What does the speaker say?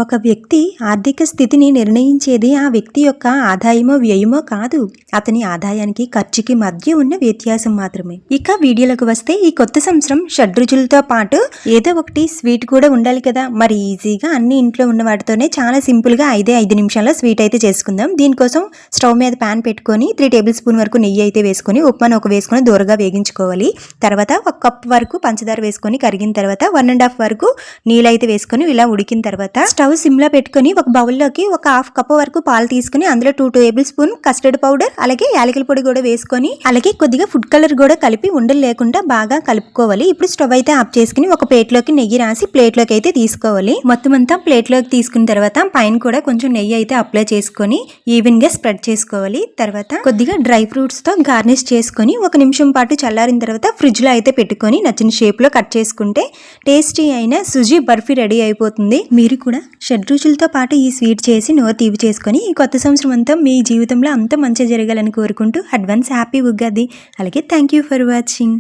ఒక వ్యక్తి ఆర్థిక స్థితిని నిర్ణయించేది ఆ వ్యక్తి యొక్క ఆదాయమో వ్యయమో కాదు, అతని ఆదాయానికి ఖర్చుకి మధ్య ఉన్న వ్యత్యాసం మాత్రమే. ఇక వీడియోలకు వస్తే, ఈ కొత్త సంవత్సరం షడ్రుచులతో పాటు ఏదో ఒకటి స్వీట్ కూడా ఉండాలి కదా. మరి ఈజీగా అన్ని ఇంట్లో ఉన్న వాటితోనే చాలా సింపుల్ గా 5 నిమిషాల్లో స్వీట్ అయితే చేసుకుందాం. దీనికోసం స్టవ్ మీద ప్యాన్ పెట్టుకొని 3 టేబుల్ స్పూన్ వరకు నెయ్యి అయితే వేసుకొని ఉప్మాను ఒక వేసుకొని దూరగా వేగించుకోవాలి. తర్వాత 1 కప్ వరకు పంచదార వేసుకొని కరిగిన తర్వాత 1.5 వరకు నీళ్ళు అయితే వేసుకొని ఇలా ఉడికిన తర్వాత స్టవ్ సిమ్లో పెట్టుకొని ఒక బౌల్లోకి 1/2 కప్ వరకు పాలు తీసుకుని అందులో 2 టేబుల్ స్పూన్ కస్టర్డ్ పౌడర్ అలాగే యాలకుల పొడి కూడా వేసుకొని అలాగే కొద్దిగా ఫుడ్ కలర్ కూడా కలిపి ఉండలు లేకుండా బాగా కలుపుకోవాలి. ఇప్పుడు స్టవ్ అయితే ఆఫ్ చేసుకుని ఒక ప్లేట్లోకి నెయ్యి రాసి ప్లేట్లోకి అయితే తీసుకోవాలి. మొత్తం అంతా ప్లేట్లోకి తీసుకున్న తర్వాత పైన కూడా కొంచెం నెయ్యి అయితే అప్లై చేసుకొని ఈవెన్ గా స్ప్రెడ్ చేసుకోవాలి. తర్వాత కొద్దిగా డ్రై ఫ్రూట్స్ తో గార్నిష్ చేసుకొని 1 నిమిషం పాటు చల్లారిన తర్వాత ఫ్రిడ్జ్ లో అయితే పెట్టుకొని నచ్చిన షేప్ లో కట్ చేసుకుంటే టేస్టీ అయిన సుజీ బర్ఫీ రెడీ అయిపోతుంది. మీరు కూడా షడ్రుచులతో పాటు ఈ స్వీట్ చేసి నోరు తీపి చేసుకొని ఈ కొత్త సంవత్సరం అంతా మీ జీవితంలో అంతా మంచిగా జరగాలని కోరుకుంటూ అడ్వాన్స్ హ్యాపీ ఉగాది. అలాగే థ్యాంక్ యూ ఫర్ వాచింగ్.